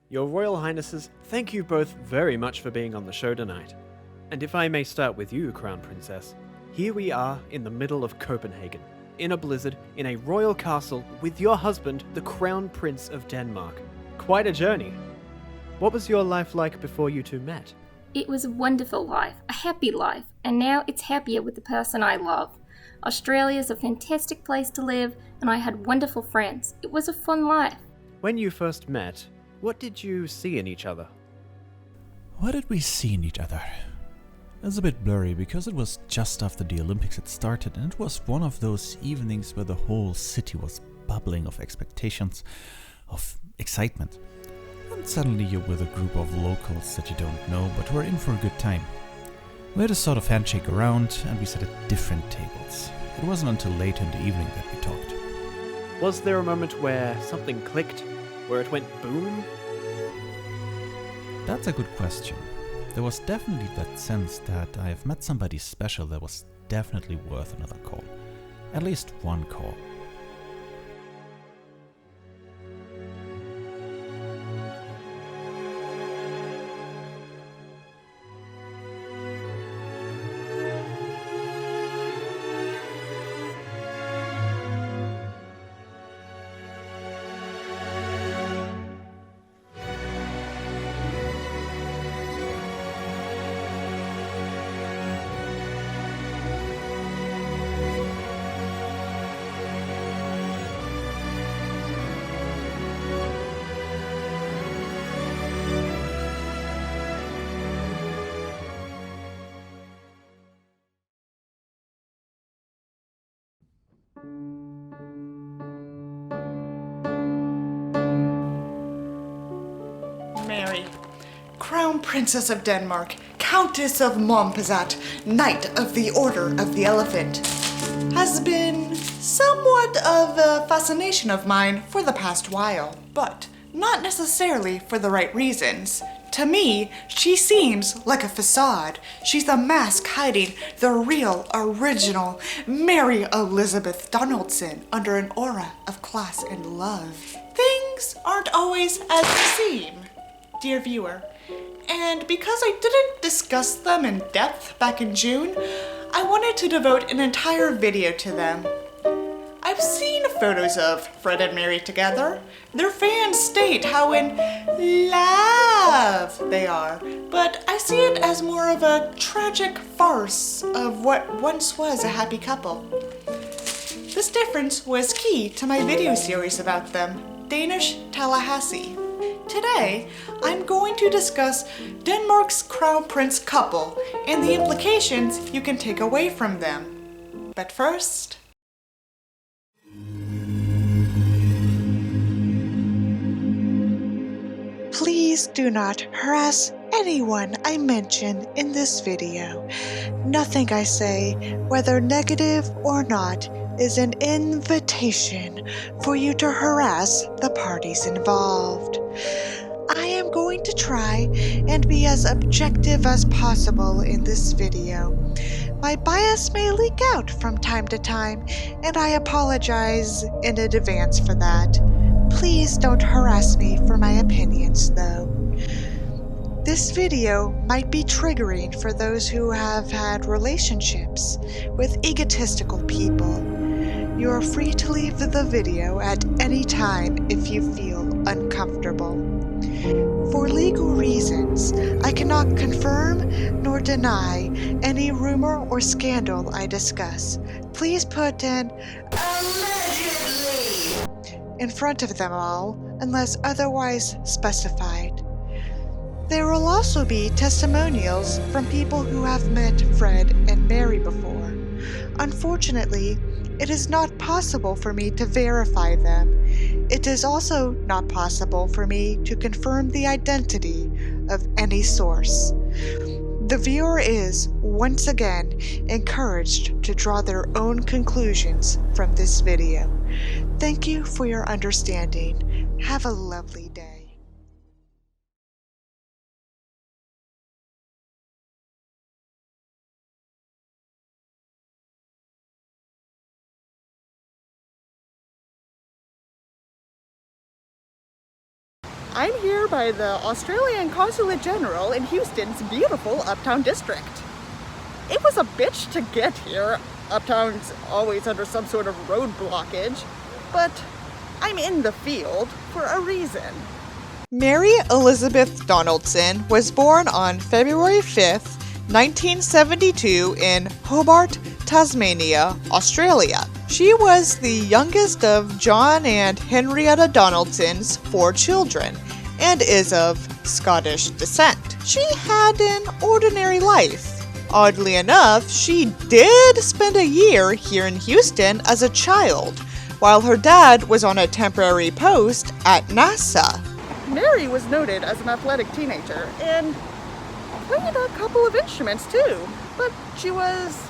Your Royal Highnesses, thank you both very much for being on the show tonight. And if I may start with you, Crown Princess, here we are in the middle of Copenhagen, in a blizzard, in a royal castle, with your husband, the Crown Prince of Denmark. Quite a journey. What was your life like before you two met? It was a wonderful life, a happy life, and now it's happier with the person I love. Australia's a fantastic place to live, and I had wonderful friends. It was a fun life. When you first met, what did you see in each other? What did we see in each other? It's a bit blurry because it was just after the Olympics had started, and it was one of those evenings where the whole city was bubbling of expectations, of excitement. And suddenly you're with a group of locals that you don't know, but who are in for a good time. We had a sort of handshake around, and we sat at different tables. It wasn't until later in the evening that we talked. Was there a moment where something clicked? Where it went boom? That's a good question. There was definitely that sense that I have met somebody special that was definitely worth another call. At least one call. Mary, Crown Princess of Denmark, Countess of Montpezat, Knight of the Order of the Elephant, has been somewhat of a fascination of mine for the past while, but not necessarily for the right reasons. To me, she seems like a facade. She's a mask hiding the real, original Mary Elizabeth Donaldson under an aura of class and love. Things aren't always as they seem, dear viewer. And because I didn't discuss them in depth back in June, I wanted to devote an entire video to them. I've seen photos of Fred and Mary together. Their fans state how in love they are, but I see it as more of a tragic farce of what once was a happy couple. This difference was key to my video series about them, Danish Tallahassee. Today, I'm going to discuss Denmark's Crown Prince couple and the implications you can take away from them. But first... Please do not harass anyone I mention in this video. Nothing I say, whether negative or not, is an invitation for you to harass the parties involved. I am going to try and be as objective as possible in this video. My bias may leak out from time to time, and I apologize in advance for that. Please don't harass me for my opinions, though. This video might be triggering for those who have had relationships with egotistical people. You are free to leave the video at any time if you feel uncomfortable. For legal reasons, I cannot confirm nor deny any rumor or scandal I discuss. Please put an allegedly in front of them all, unless otherwise specified. There will also be testimonials from people who have met Fred and Mary before. Unfortunately, it is not possible for me to verify them. It is also not possible for me to confirm the identity of any source. The viewer is, once again, encouraged to draw their own conclusions from this video. Thank you for your understanding. Have a lovely day. I'm here by the Australian Consulate General in Houston's beautiful Uptown District. It was a bitch to get here. Uptown's always under some sort of road blockage, but I'm in the field for a reason. Mary Elizabeth Donaldson was born on February 5th, 1972 in Hobart, Tasmania, Australia. She was the youngest of John and Henrietta Donaldson's 4 children and is of Scottish descent. She had an ordinary life. Oddly enough, she did spend a year here in Houston as a child, while her dad was on a temporary post at NASA. Mary was noted as an athletic teenager and played a couple of instruments too, but she was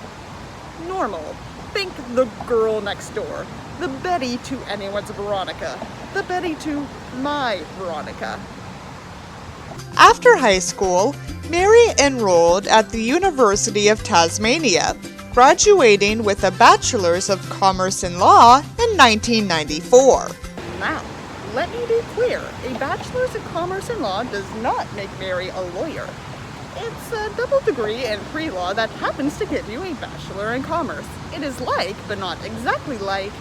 normal. Think the girl next door, the Betty to anyone's Veronica, the Betty to my Veronica. After high school, Mary enrolled at the University of Tasmania, graduating with a Bachelor's of Commerce in Law in 1994. Now, let me be clear, a Bachelor's of Commerce in Law does not make Mary a lawyer. It's a double degree in pre-law that happens to give you a Bachelor in Commerce. It is like, but not exactly like,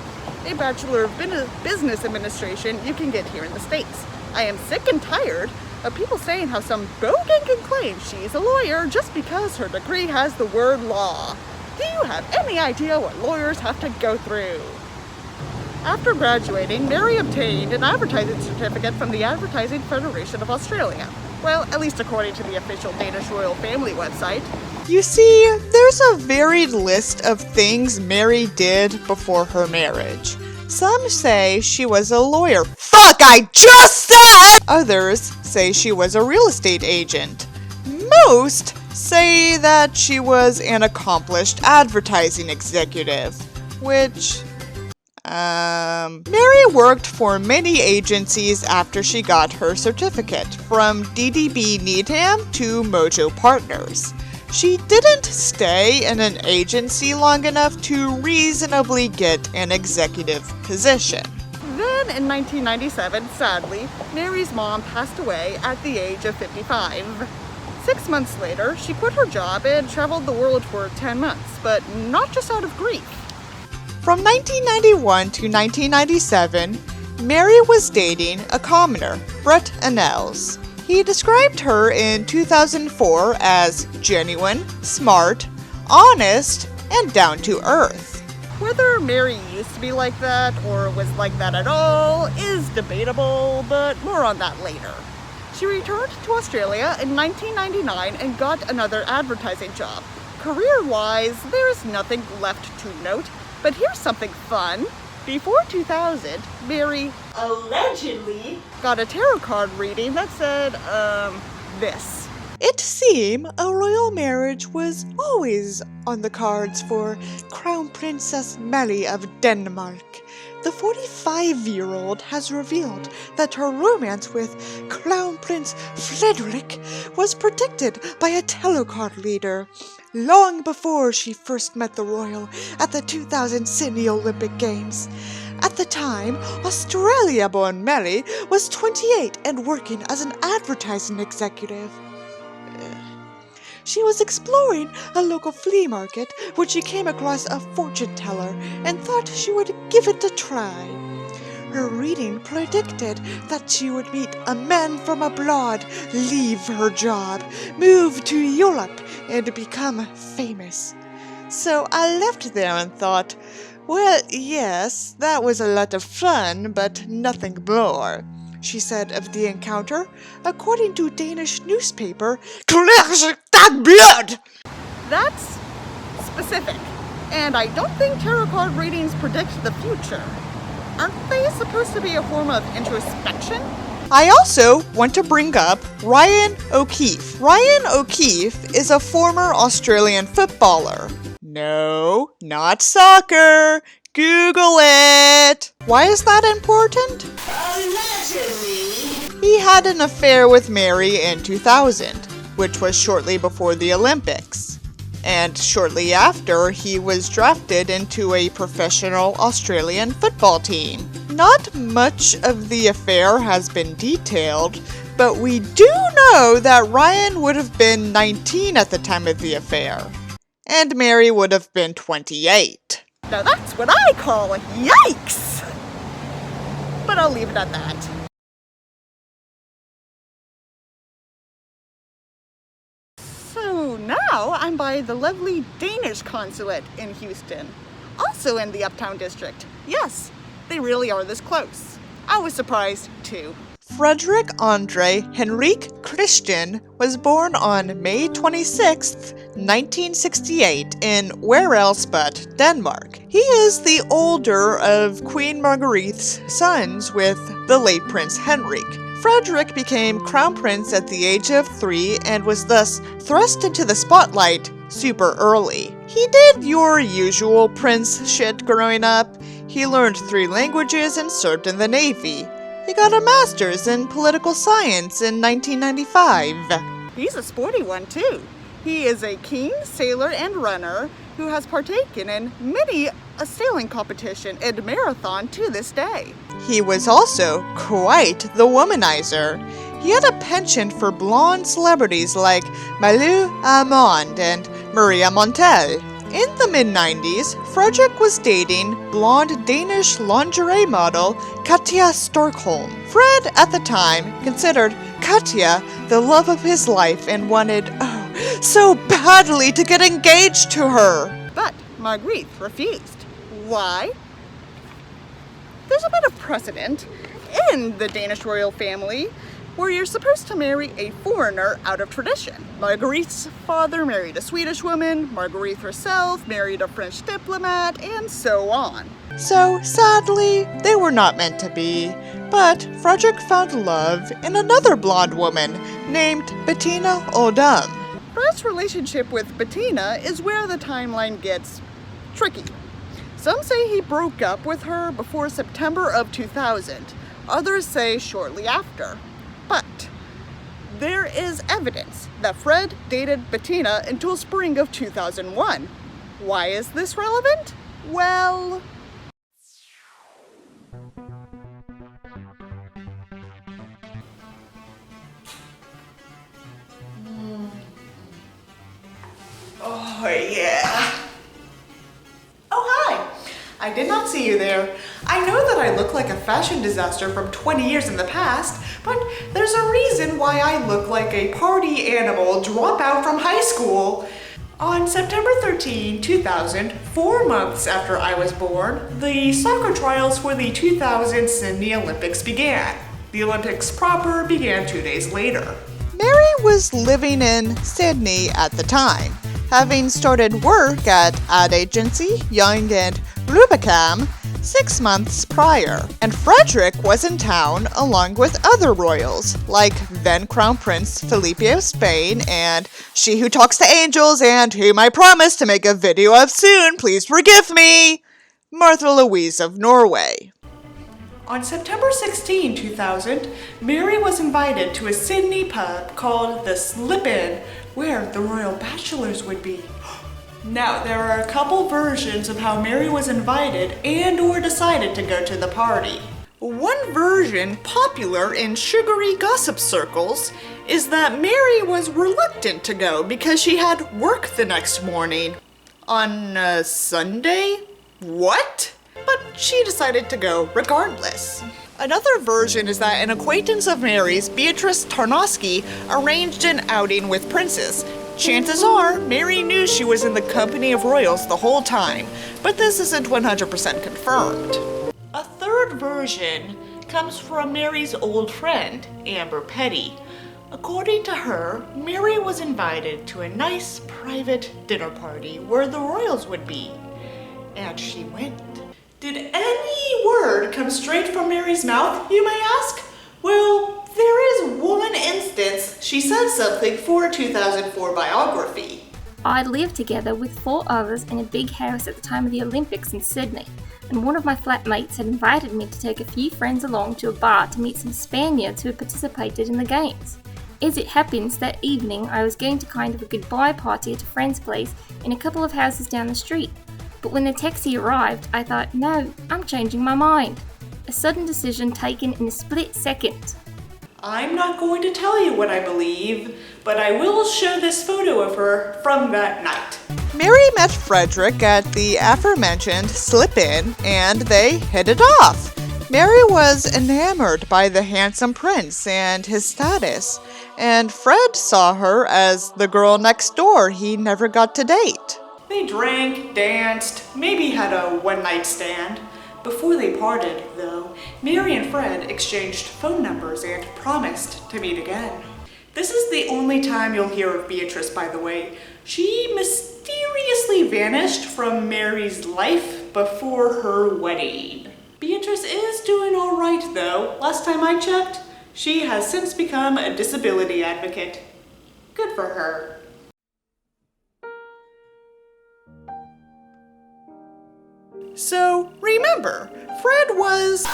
a Bachelor of Business Administration you can get here in the States. I am sick and tired of people saying how some bogan can claim she's a lawyer just because her degree has the word law. Do you have any idea what lawyers have to go through? After graduating, Mary obtained an advertising certificate from the Advertising Federation of Australia. Well, at least according to the official Danish royal family website. You see, there's a varied list of things Mary did before her marriage. Some say she was a lawyer. Fuck, I just said! Others say she was a real estate agent. Most say that she was an accomplished advertising executive, which... Mary worked for many agencies after she got her certificate, from DDB Needham to Mojo Partners. She didn't stay in an agency long enough to reasonably get an executive position. Then in 1997, sadly, Mary's mom passed away at the age of 55. 6 months later, she quit her job and traveled the world for 10 months, but not just out of grief. From 1991 to 1997, Mary was dating a commoner, Brett Annels. He described her in 2004 as genuine, smart, honest, and down to earth. Whether Mary used to be like that or was like that at all is debatable, but more on that later. She returned to Australia in 1999 and got another advertising job. Career-wise, there's nothing left to note. But here's something fun. Before 2000, Mary allegedly got a tarot card reading that said, this. It seemed a royal marriage was always on the cards for Crown Princess Mary of Denmark. The 45-year-old has revealed that her romance with Crown Prince Frederik was predicted by a tarot card reader long before she first met the royal at the 2000 Sydney Olympic Games. At the time, Australia-born Mary was 28 and working as an advertising executive. She was exploring a local flea market when she came across a fortune teller and thought she would give it a try. Her reading predicted that she would meet a man from abroad, leave her job, move to Europe, and become famous. So I left there and thought, well, yes, that was a lot of fun, but nothing more, she said of the encounter, according to Danish newspaper That's specific, and I don't think tarot card readings predict the future. Aren't they supposed to be a form of introspection? I also want to bring up Ryan O'Keefe. Ryan O'Keefe is a former Australian footballer. No, not soccer. Google it. Why is that important? Allegedly. He had an affair with Mary in 2000, which was shortly before the Olympics. And shortly after, he was drafted into a professional Australian football team. Not much of the affair has been detailed, but we do know that Ryan would have been 19 at the time of the affair, and Mary would have been 28. Now that's what I call a yikes! But I'll leave it at that. So now I'm by the lovely Danish consulate in Houston, also in the Uptown District. Yes, they really are this close. I was surprised too. Frederik Andre Henrik Christian was born on May 26, 1968 in where else but Denmark. He is the older of Queen Margrethe's sons with the late Prince Henrik. Frederik became crown prince at the age of 3 and was thus thrust into the spotlight super early. He did your usual prince shit growing up. He learned 3 languages and served in the Navy. He got a master's in political science in 1995. He's a sporty one too. He is a keen sailor and runner who has partaken in many a sailing competition and marathon to this day. He was also quite the womanizer. He had a penchant for blonde celebrities like Malou Amond and Maria Montel. In the mid-90s, Frederik was dating blonde Danish lingerie model Katja Storkholm. Fred, at the time, considered Katja the love of his life and wanted, so badly to get engaged to her. But Margrethe refused. Why? There's a bit of precedent in the Danish royal family where you're supposed to marry a foreigner out of tradition. Margrethe's father married a Swedish woman, Margrethe herself married a French diplomat, and so on. So, sadly, they were not meant to be, but Frederik found love in another blonde woman named Bettina Odom. Fred's relationship with Bettina is where the timeline gets tricky. Some say he broke up with her before September of 2000. Others say shortly after. But there is evidence that Fred dated Bettina until spring of 2001. Why is this relevant? Well... Oh, yeah. Oh, hi. I did not see you there. I know that I look like a fashion disaster from 20 years in the past, but there's a reason why I look like a party animal dropout from high school. On September 13, 2000, 4 months after I was born, the soccer trials for the 2000 Sydney Olympics began. The Olympics proper began 2 days later. Mary was living in Sydney at the time, having started work at ad agency Young and Rubicam 6 months prior, and Frederik was in town along with other royals, like then Crown Prince Felipe of Spain and she who talks to angels and whom I promise to make a video of soon, please forgive me, Martha Louise of Norway. On September 16, 2000, Mary was invited to a Sydney pub called the Slip-In, where the royal bachelors would be. Now, there are a couple versions of how Mary was invited and or decided to go to the party. One version, popular in sugary gossip circles, is that Mary was reluctant to go because she had work the next morning. On a Sunday? What? But she decided to go regardless. Another version is that an acquaintance of Mary's, Beatrice Tarnowski, arranged an outing with princes. Chances are, Mary knew she was in the company of royals the whole time, but this isn't 100% confirmed. A third version comes from Mary's old friend, Amber Petty. According to her, Mary was invited to a nice private dinner party where the royals would be, and she went. Did any word come straight from Mary's mouth, you may ask? Well, there is one instance she said something for a 2004 biography. I lived together with 4 others in a big house at the time of the Olympics in Sydney, and one of my flatmates had invited me to take a few friends along to a bar to meet some Spaniards who had participated in the games. As it happens, that evening I was going to kind of a goodbye party at a friend's place in a couple of houses down the street. But when the taxi arrived, I thought, no, I'm changing my mind. a sudden decision taken in a split second. I'm not going to tell you what I believe, but I will show this photo of her from that night. Mary met Frederik at the aforementioned slip-in, and they hit it off. Mary was enamored by the handsome prince and his status, and Fred saw her as the girl next door he never got to date. They drank, danced, maybe had a one-night stand. Before they parted, though, Mary and Fred exchanged phone numbers and promised to meet again. This is the only time you'll hear of Beatrice, by the way. She mysteriously vanished from Mary's life before her wedding. Beatrice is doing all right, though. Last time I checked, she has since become a disability advocate. Good for her. So, remember, Fred was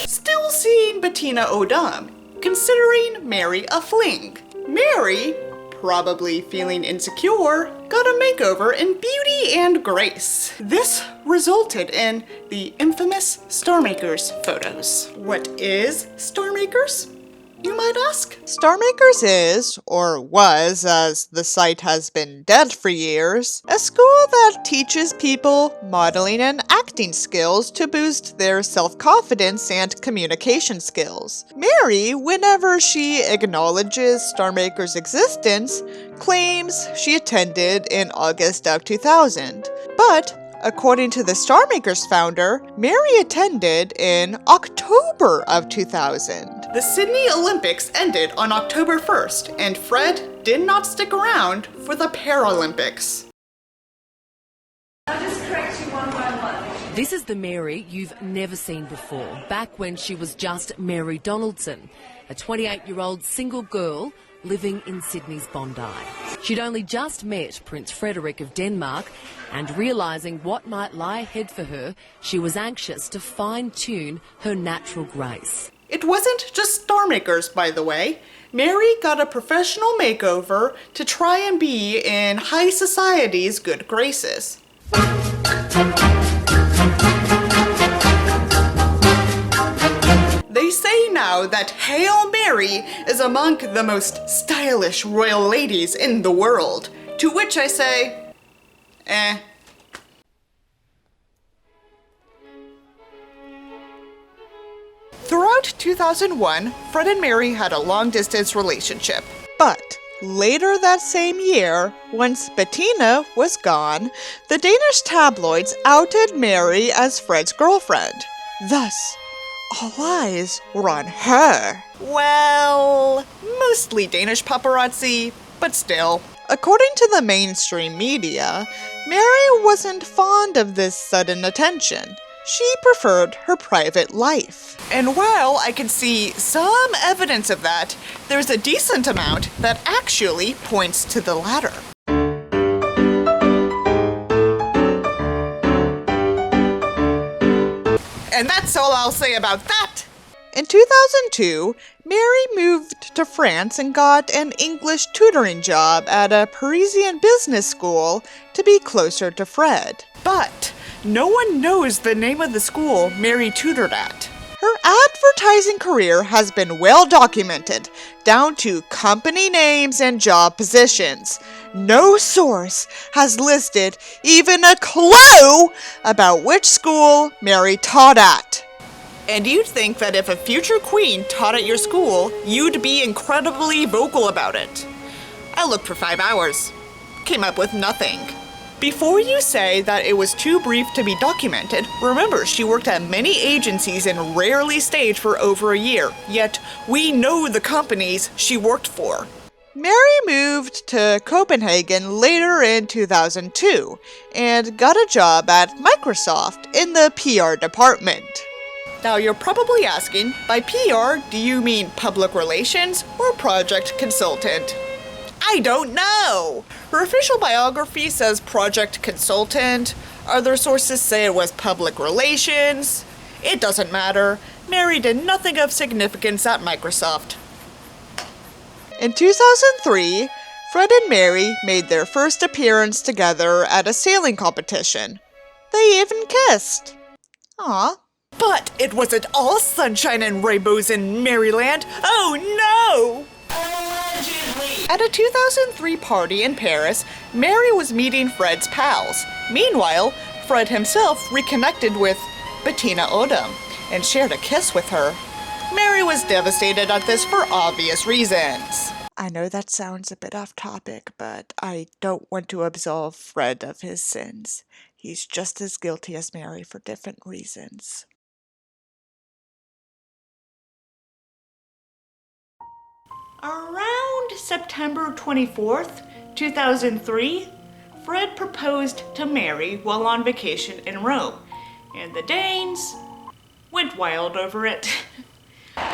still seeing Bettina O'Dum, considering Mary a fling. Mary, probably feeling insecure, got a makeover in beauty and grace. This resulted in the infamous Star Makers photos. What is Star Makers, you might ask? Star Makers is, or was, as the site has been dead for years, a school that teaches people modeling and acting skills to boost their self-confidence and communication skills. Mary, whenever she acknowledges Star Makers' existence, claims she attended in August of 2000. But according to the Star Makers founder, Mary attended in October of 2000. The Sydney Olympics ended on October 1st, and Fred did not stick around for the Paralympics. This is the Mary you've never seen before, back when she was just Mary Donaldson, a 28-year-old single girl living in Sydney's Bondi. She'd only just met Prince Frederik of Denmark, and realising what might lie ahead for her, she was anxious to fine-tune her natural grace. It wasn't just Star Makers, by the way. Mary got a professional makeover to try and be in high society's good graces. They say now that Hail Mary is among the most stylish royal ladies in the world, to which I say, Throughout 2001, Fred and Mary had a long-distance relationship. But later that same year, once Bettina was gone, the Danish tabloids outed Mary as Fred's girlfriend. Thus, all eyes were on her. Well, mostly Danish paparazzi, but still. According to the mainstream media, Mary wasn't fond of this sudden attention. She preferred her private life. And while I can see some evidence of that, there's a decent amount that actually points to the latter. And that's all I'll say about that. In 2002, Mary moved to France and got an English tutoring job at a Parisian business school to be closer to Fred. But no one knows the name of the school Mary tutored at. Her advertising career has been well documented, down to company names and job positions. No source has listed even a clue about which school Mary taught at. And you'd think that if a future queen taught at your school, you'd be incredibly vocal about it. I looked for 5 hours. Came up with nothing. Before you say that it was too brief to be documented, remember she worked at many agencies and rarely stayed for over a year, yet we know the companies she worked for. Mary moved to Copenhagen later in 2002 and got a job at Microsoft in the PR department. Now you're probably asking, by PR, do you mean public relations or project consultant? I don't know! Her official biography says project consultant. Other sources say it was public relations. It doesn't matter. Mary did nothing of significance at Microsoft. In 2003, Fred and Mary made their first appearance together at a sailing competition. They even kissed. Aw, But it wasn't all sunshine and rainbows in Maryland. Oh no! At a 2003 party in Paris, Mary was meeting Fred's pals. Meanwhile, Fred himself reconnected with Bettina Odom and shared a kiss with her. Mary was devastated at this for obvious reasons. I know that sounds a bit off topic, but I don't want to absolve Fred of his sins. He's just as guilty as Mary for different reasons. Around September 24th, 2003, Fred proposed to Mary while on vacation in Rome, and the Danes went wild over it.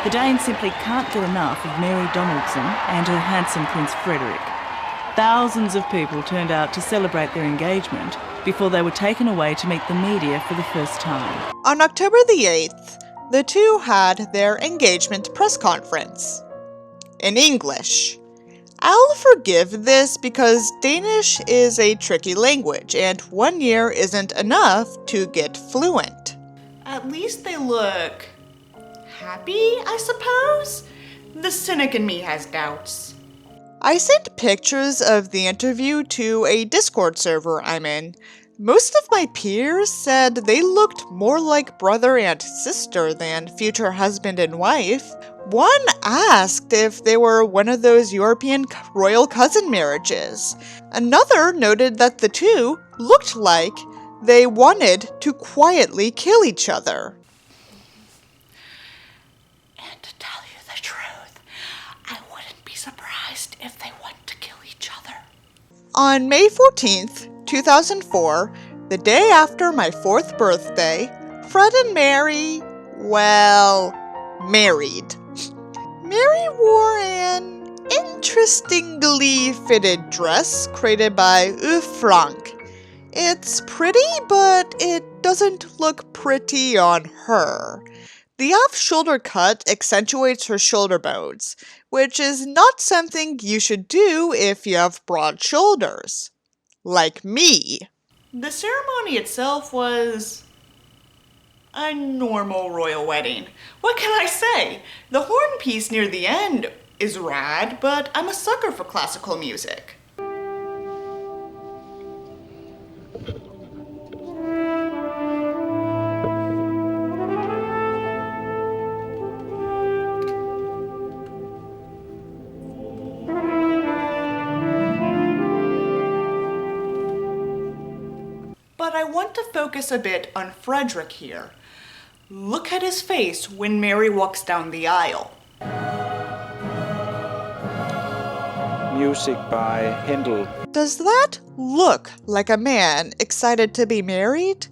The Danes simply can't get enough of Mary Donaldson and her handsome Prince Frederik. Thousands of people turned out to celebrate their engagement before they were taken away to meet the media for the first time. On October the 8th, the two had their engagement press conference. In English. I'll forgive this because Danish is a tricky language, and 1 year isn't enough to get fluent. At least they look happy, I suppose? The cynic in me has doubts. I sent pictures of the interview to a Discord server I'm in. Most of my peers said they looked more like brother and sister than future husband and wife. One asked if they were one of those European royal cousin marriages. Another noted that the two looked like they wanted to quietly kill each other. And to tell you the truth, I wouldn't be surprised if they want to kill each other. On May 14th, 2004, the day after my 4th birthday, Fred and Mary, married. Mary wore an interestingly fitted dress created by Frank. It's pretty, but it doesn't look pretty on her. The off-shoulder cut accentuates her shoulder bones, which is not something you should do if you have broad shoulders. Like me. The ceremony itself was a normal royal wedding. What can I say? The horn piece near the end is rad, but I'm a sucker for classical music. But I want to focus a bit on Frederik here. Look at his face when Mary walks down the aisle. Music by Handel. Does that look like a man excited to be married?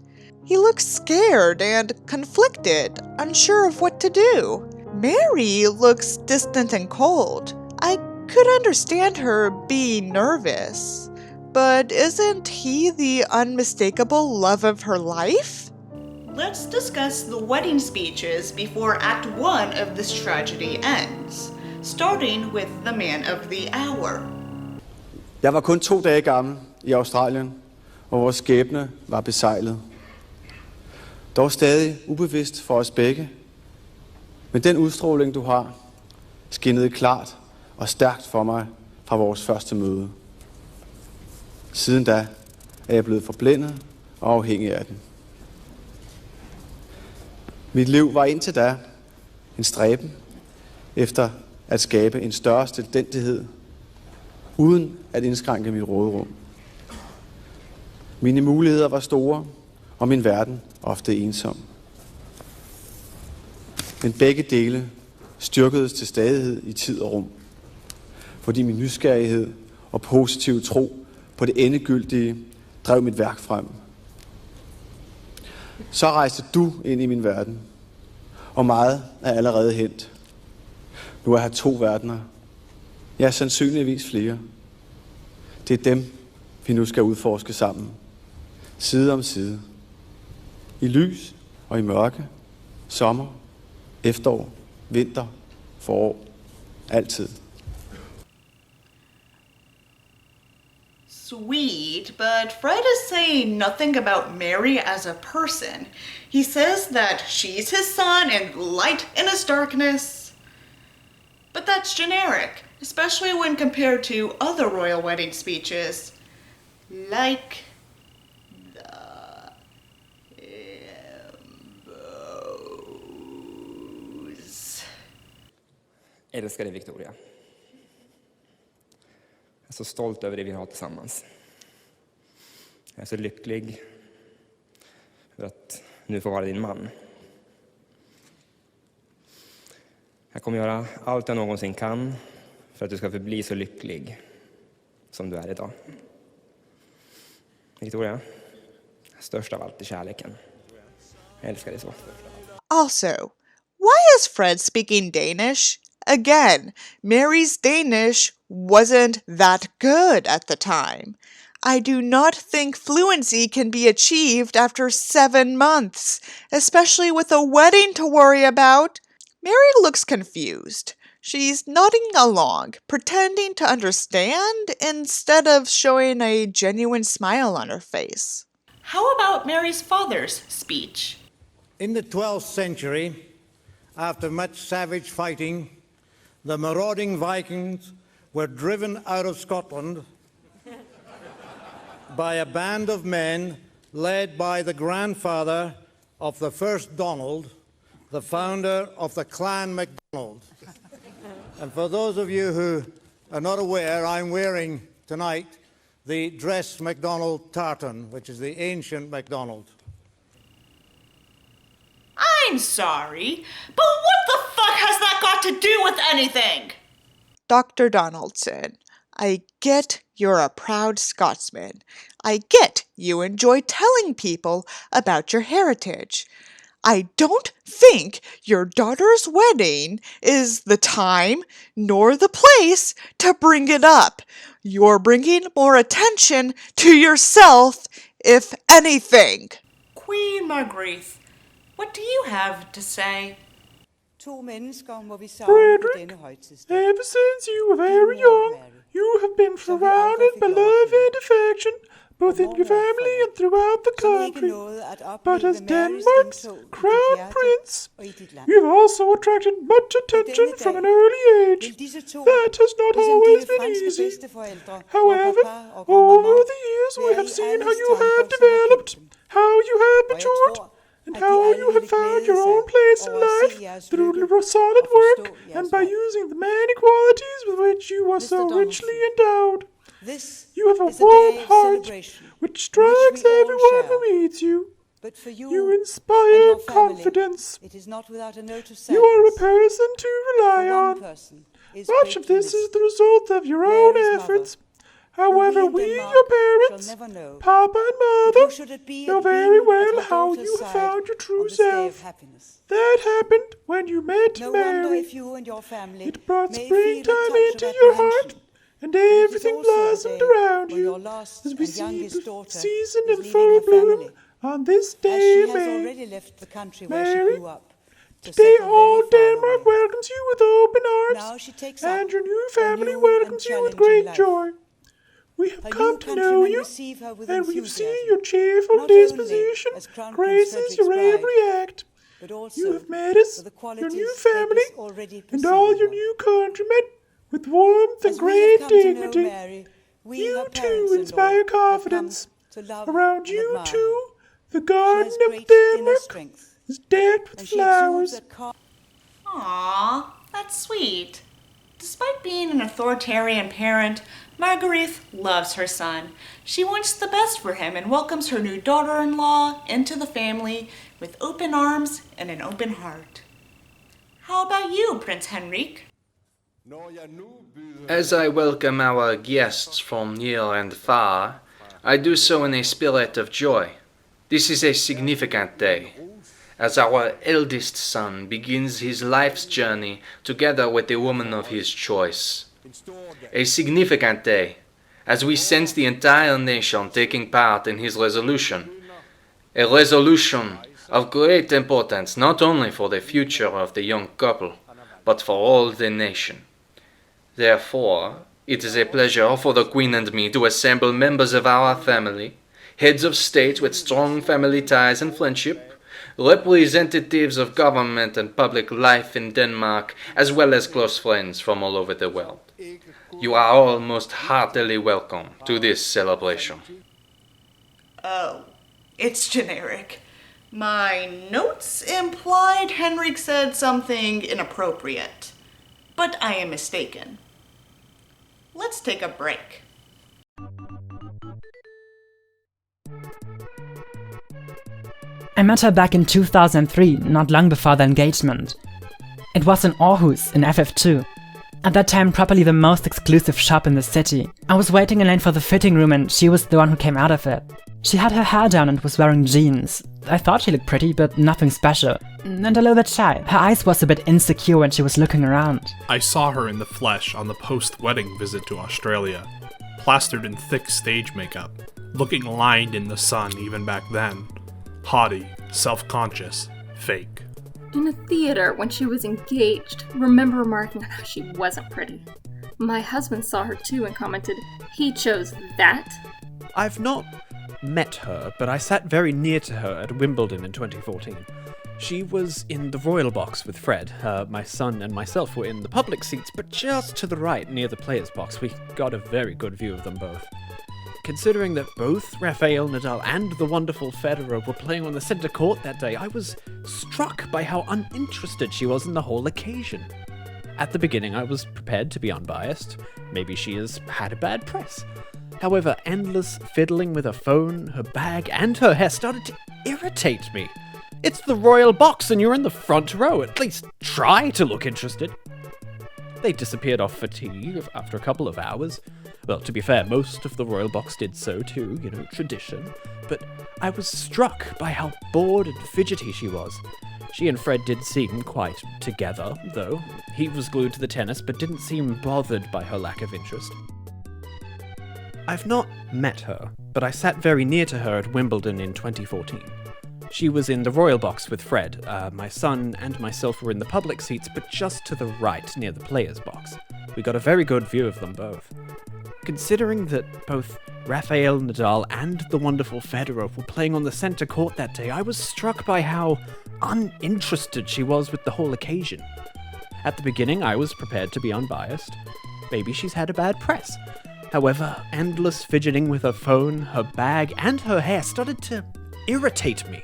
He looks scared and conflicted, unsure of what to do. Mary looks distant and cold. I could understand her being nervous. But isn't he the unmistakable love of her life? Let's discuss the wedding speeches before Act 1 of this tragedy ends, starting with the man of the hour. Jeg var kun 2 dage gammel i Australien, og vores skæbne var besejlet. Dog stadig ubevidst for os begge. Men den udstråling, du har, skinnede klart og stærkt for mig fra vores første møde. Siden da er jeg blevet forblændet og afhængig af den. Mit liv var indtil da en stræben efter at skabe en større selvstændighed, uden at indskrænke mit råderum. Mine muligheder var store, og min verden ofte ensom. Men begge dele styrkedes til stadighed i tid og rum, fordi min nysgerrighed og positive tro på det endegyldige drev mit værk frem. Så rejste du ind i min verden, og meget er allerede hent. Nu er her 2 verdener. Ja, sandsynligvis flere. Det er dem, vi nu skal udforske sammen. Side om side. I lys og i mørke. Sommer, efterår, vinter, forår. Altid. sweet, but Fred is saying nothing about Mary as a person. He says that she's his sun and light in his darkness. But that's generic, especially when compared to other royal wedding speeches, like the Embos. Älskade Victoria. Jag är så stolt över det vi har tillsammans. Jag är så lycklig för att nu få vara din man. Jag kommer göra allt jag någonsin kan för att du ska förbli så lycklig som du är idag. Victoria, störst av allt är kärleken. Jag älskar dig så. Also, why is Fred speaking Danish? Again, Mary's Danish wasn't that good at the time. I do not think fluency can be achieved after 7 months, especially with a wedding to worry about. Mary looks confused. She's nodding along, pretending to understand instead of showing a genuine smile on her face. How about Mary's father's speech? In the 12th century, after much savage fighting, the marauding Vikings were driven out of Scotland by a band of men led by the grandfather of the first Donald, the founder of the Clan MacDonald. And for those of you who are not aware, I'm wearing tonight the dress MacDonald tartan, which is the ancient MacDonald. I'm sorry, but what the fuck has that got to do with anything? Dr. Donaldson, I get you're a proud Scotsman. I get you enjoy telling people about your heritage. I don't think your daughter's wedding is the time nor the place to bring it up. You're bringing more attention to yourself, if anything. Queen Margrethe, what do you have to say? Frederick, ever since you were very young, you have been surrounded by love and affection, both in your family and throughout the country. But as Denmark's crown prince, you have also attracted much attention from an early age. That has not always been easy. However, over the years we have seen how you have developed, how you have matured, and how you have found your own place in life through solid work and by using the many qualities with which you are so richly endowed. You have a warm heart which strikes everyone who meets you. You inspire confidence. You are a person to rely on. Much of this is the result of your own efforts. However, we, your parents, Papa and Mother, know very well how you have found your true self. That happened when you met Mary. It brought springtime into your heart, and everything blossomed around you as we see the season in full bloom on this day in May. Mary, today all Denmark welcomes you with open arms, and your new family welcomes you with great joy. We have come to know you, and we've seen your cheerful disposition graces your every act. You have met us, your new family, and all your new countrymen, with warmth and great dignity. You too inspire confidence. Around you too, the garden of Denmark is decked with flowers. Aww, that's sweet. Despite being an authoritarian parent, Margrethe loves her son. She wants the best for him and welcomes her new daughter-in-law into the family with open arms and an open heart. How about you, Prince Henrik? As I welcome our guests from near and far, I do so in a spirit of joy. This is a significant day, as our eldest son begins his life's journey together with a woman of his choice. A significant day, as we sense the entire nation taking part in his resolution. A resolution of great importance not only for the future of the young couple, but for all the nation. Therefore, It is a pleasure for the Queen and me to assemble members of our family, heads of state with strong family ties and friendship, representatives of government and public life in Denmark, as well as close friends from all over the world. You are all most heartily welcome to this celebration. Oh, it's generic. My notes implied Henrik said something inappropriate, but I am mistaken. Let's take a break. I met her back in 2003, not long before the engagement. It was in Aarhus, in FF2. At that time, probably the most exclusive shop in the city. I was waiting in line for the fitting room and she was the one who came out of it. She had her hair down and was wearing jeans. I thought she looked pretty, but nothing special. And a little bit shy. Her eyes was a bit insecure when she was looking around. I saw her in the flesh on the post-wedding visit to Australia, plastered in thick stage makeup, looking lined in the sun even back then. Haughty, self-conscious, fake. In a theater when she was engaged, remember remarking on how she wasn't pretty. My husband saw her too and commented, "He chose that?" I've not met her, but I sat very near to her at Wimbledon in 2014. She was in the royal box with Fred. My son and myself were in the public seats, but just to the right near the players' box. We got a very good view of them both. Considering that both Rafael Nadal and the wonderful Federer were playing on the centre court that day, I was struck by how uninterested she was in the whole occasion. At the beginning, I was prepared to be unbiased. Maybe she has had a bad press. However, endless fiddling with her phone, her bag, and her hair started to irritate me. It's the royal box and you're in the front row. At least try to look interested. They disappeared off for tea after a couple of hours. Well, to be fair, most of the royal box did so too, tradition. But I was struck by how bored and fidgety she was. She and Fred did seem quite together, though. He was glued to the tennis, but didn't seem bothered by her lack of interest. I've not met her, but I sat very near to her at Wimbledon in 2014. She was in the royal box with Fred. My son and myself were in the public seats, but just to the right near the players' box. We got a very good view of them both. Considering that both Rafael Nadal and the wonderful Federer were playing on the centre court that day, I was struck by how uninterested she was with the whole occasion. At the beginning, I was prepared to be unbiased. Maybe she's had a bad press. However, endless fidgeting with her phone, her bag, and her hair started to irritate me.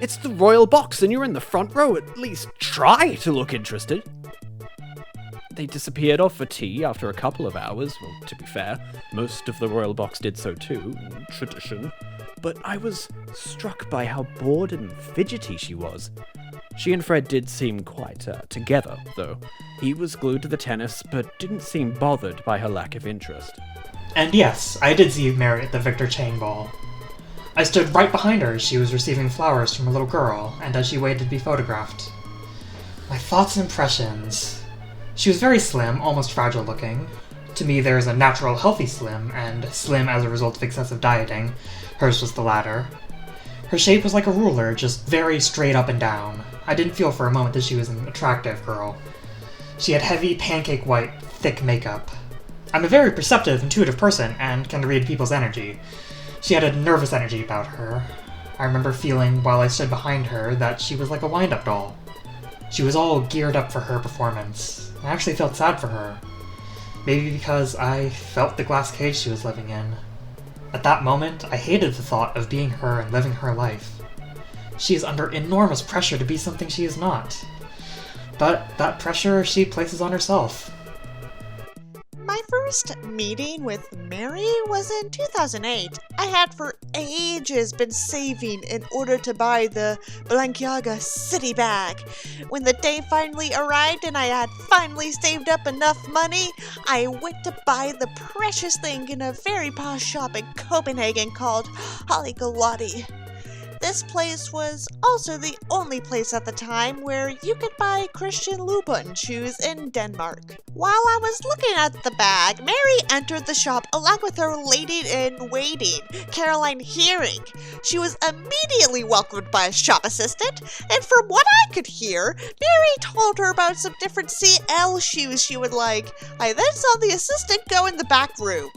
It's the royal box and you're in the front row. At least try to look interested. They disappeared off for tea after a couple of hours. Well, to be fair, most of the royal box did so too. Tradition. But I was struck by how bored and fidgety she was. She and Fred did seem quite together, though. He was glued to the tennis, but didn't seem bothered by her lack of interest. And yes, I did see Mary at the Victor Chang ball. I stood right behind her as she was receiving flowers from a little girl, and as she waited to be photographed. My thoughts and impressions. She was very slim, almost fragile looking. To me, there is a natural healthy slim, and slim as a result of excessive dieting. Hers was the latter. Her shape was like a ruler, just very straight up and down. I didn't feel for a moment that she was an attractive girl. She had heavy, pancake white, thick makeup. I'm a very perceptive, intuitive person, and can read people's energy. She had a nervous energy about her. I remember feeling, while I stood behind her, that she was like a wind-up doll. She was all geared up for her performance. I actually felt sad for her. Maybe because I felt the glass cage she was living in. At that moment, I hated the thought of being her and living her life. She is under enormous pressure to be something she is not. But that pressure she places on herself. My first meeting with Mary was in 2008. I had for ages been saving in order to buy the Balenciaga city bag. When the day finally arrived and I had finally saved up enough money, I went to buy the precious thing in a very posh shop in Copenhagen called Holly Galati. This place was also the only place at the time where you could buy Christian Louboutin shoes in Denmark. While I was looking at the bag, Mary entered the shop along with her lady-in-waiting, Caroline Hearing. She was immediately welcomed by a shop assistant, and from what I could hear, Mary told her about some different CL shoes she would like. I then saw the assistant go in the back room.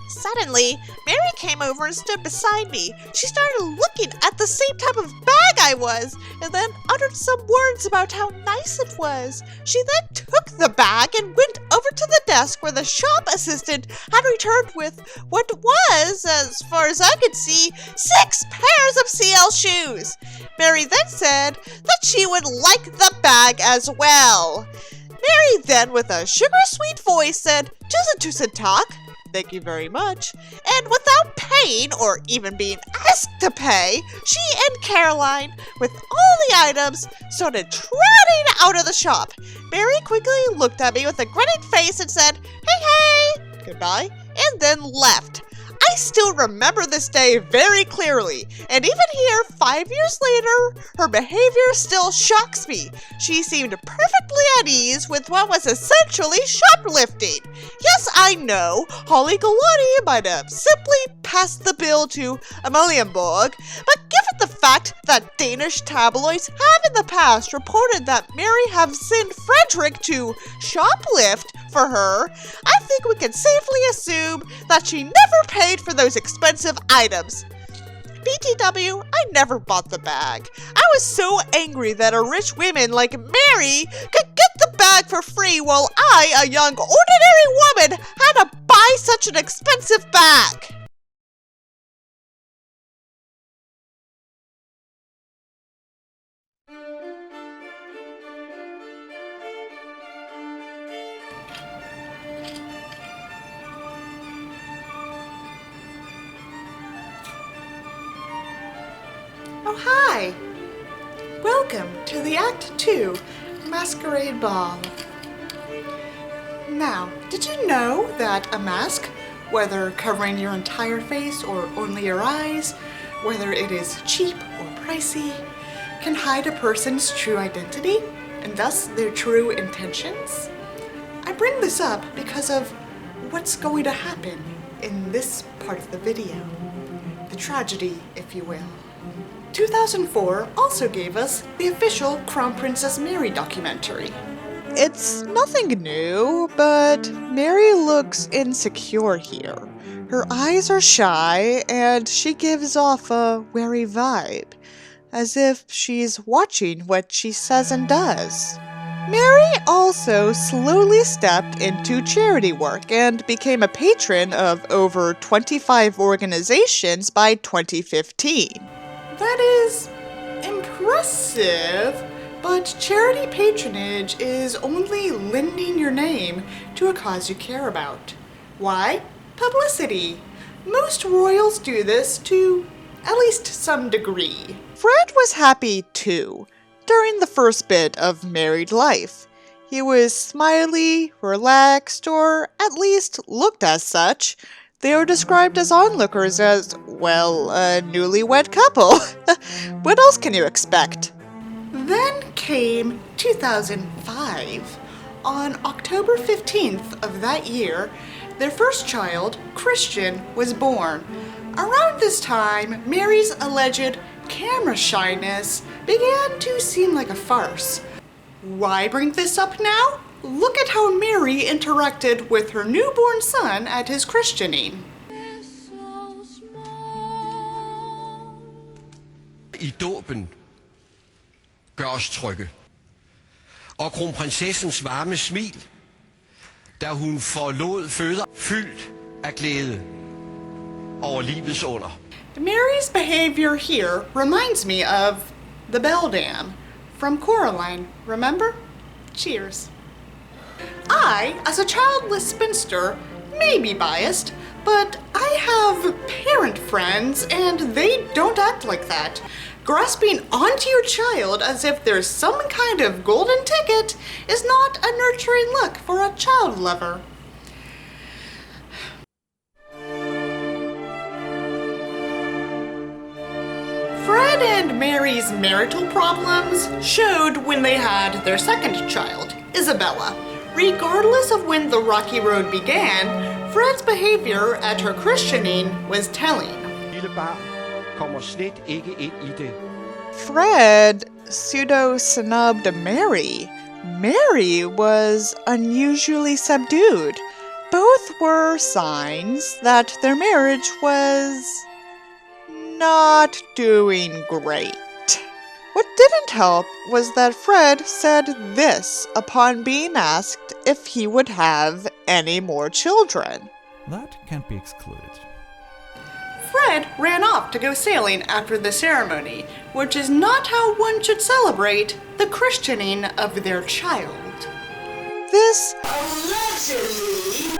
Suddenly, Mary came over and stood beside me. She started looking at the same type of bag I was, and then uttered some words about how nice it was. She then took the bag and went over to the desk where the shop assistant had returned with what was, as far as I could see, 6 pairs of CL shoes. Mary then said that she would like the bag as well. Mary then, with a sugar-sweet voice, said, "Tusen tak. Thank you very much." And without paying, or even being asked to pay, she and Caroline, with all the items, started trotting out of the shop. Mary quickly looked at me with a grinning face and said, "Hey, goodbye," and then left. I still remember this day very clearly, and even here, 5 years later, her behavior still shocks me. She seemed perfectly at ease with what was essentially shoplifting. Yes, I know, Holly Galati might have simply passed the bill to Amalienborg, but given the fact that Danish tabloids have in the past reported that Mary have sent Frederik to shoplift for her, I think we can safely assume that she never paid for those expensive items. BTW, I never bought the bag. I was so angry that a rich woman like Mary could get the bag for free while I, a young, ordinary woman, had to buy such an expensive bag. Oh, hi! Welcome to the Act 2 Masquerade Ball. Now, did you know that a mask, whether covering your entire face or only your eyes, whether it is cheap or pricey, can hide a person's true identity and thus their true intentions? I bring this up because of what's going to happen in this part of the video. The tragedy, if you will. 2004 also gave us the official Crown Princess Mary documentary. It's nothing new, but Mary looks insecure here. Her eyes are shy, and she gives off a wary vibe, as if she's watching what she says and does. Mary also slowly stepped into charity work and became a patron of over 25 organizations by 2015. That is impressive, but charity patronage is only lending your name to a cause you care about. Why? Publicity. Most royals do this to at least some degree. Fred was happy too, during the first bit of married life. He was smiley, relaxed, or at least looked as such. They are described as onlookers as, well, a newlywed couple. What else can you expect? Then came 2005. On October 15th of that year, their first child, Christian, was born. Around this time, Mary's alleged camera shyness began to seem like a farce. Why bring this up now? Look at how Mary interacted with her newborn son at his christening. I dåben gør os trygge. Og kronprinsessens varme smil, da hun forlod fødder fyldt af glæde over livets under. Mary's behavior here reminds me of the Beldam from Coraline, remember? Cheers. I, as a childless spinster, may be biased, but I have parent friends and they don't act like that. Grasping onto your child as if there's some kind of golden ticket is not a nurturing look for a child lover. Fred and Mary's marital problems showed when they had their second child, Isabella. Regardless of when the rocky road began, Fred's behavior at her christening was telling. Lille barn kommer slet ikke ind i det. Fred pseudo-snubbed Mary. Mary was unusually subdued. Both were signs that their marriage was not doing great. What didn't help was that Fred said this upon being asked if he would have any more children. That can't be excluded. Fred ran off to go sailing after the ceremony, which is not how one should celebrate the christening of their child. This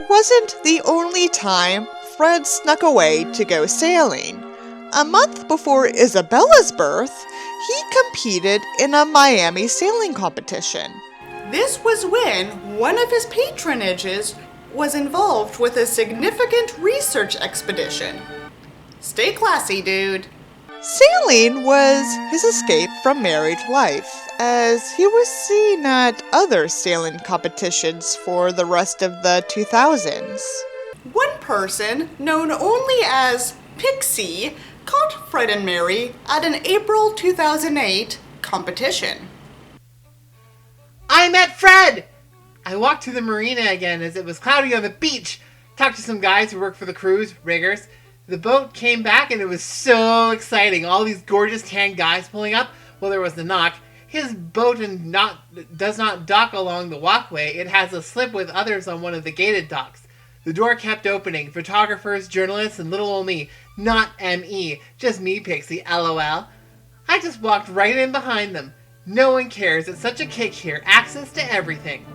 wasn't the only time Fred snuck away to go sailing. A month before Isabella's birth, he competed in a Miami sailing competition. This was when one of his patronages was involved with a significant research expedition. Stay classy, dude. Sailing was his escape from married life, as he was seen at other sailing competitions for the rest of the 2000s. One person, known only as Mixxy, caught Fred and Mary at an April 2008 competition. I met Fred! I walked to the marina again as it was cloudy on the beach. Talked to some guys who work for the cruise, riggers. The boat came back and it was so exciting. All these gorgeous tan guys pulling up. Well, there was the knock. His boat does not dock along the walkway. It has a slip with others on one of the gated docks. The door kept opening. Photographers, journalists, and little old me. Not M.E. Just me, Pixie. LOL. I just walked right in behind them. No one cares. It's such a kick here. Access to everything.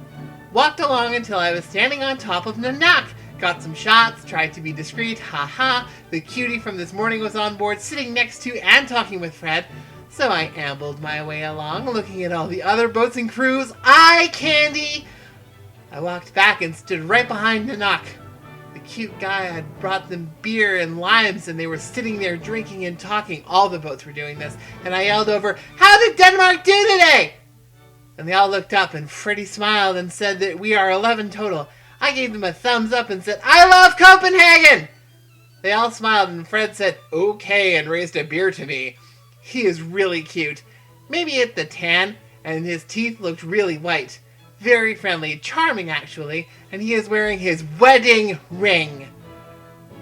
Walked along until I was standing on top of Nanak. Got some shots. Tried to be discreet. Ha. The cutie from this morning was on board, sitting next to and talking with Fred. So I ambled my way along, looking at all the other boats and crews. Eye candy! I walked back and stood right behind Nanak. The cute guy had brought them beer and limes, and they were sitting there drinking and talking. All the boats were doing this. And I yelled over, "How did Denmark do today?" And they all looked up, and Freddie smiled and said that we are 11 total. I gave them a thumbs up and said, "I love Copenhagen!" They all smiled, and Fred said, "Okay," and raised a beer to me. He is really cute. Maybe it's the tan, and his teeth looked really white. Very friendly, charming actually, and he is wearing his wedding ring.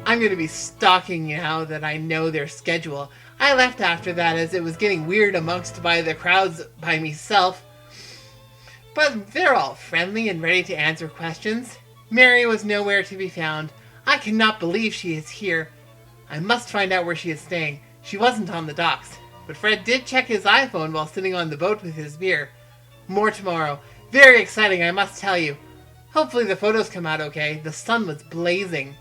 I'm going to be stalking now that I know their schedule. I left after that as it was getting weird amongst by the crowds by myself. But they're all friendly and ready to answer questions. Mary was nowhere to be found. I cannot believe she is here. I must find out where she is staying. She wasn't on the docks. But Fred did check his iPhone while sitting on the boat with his beer. More tomorrow. Very exciting, I must tell you. Hopefully the photos come out okay. The sun was blazing.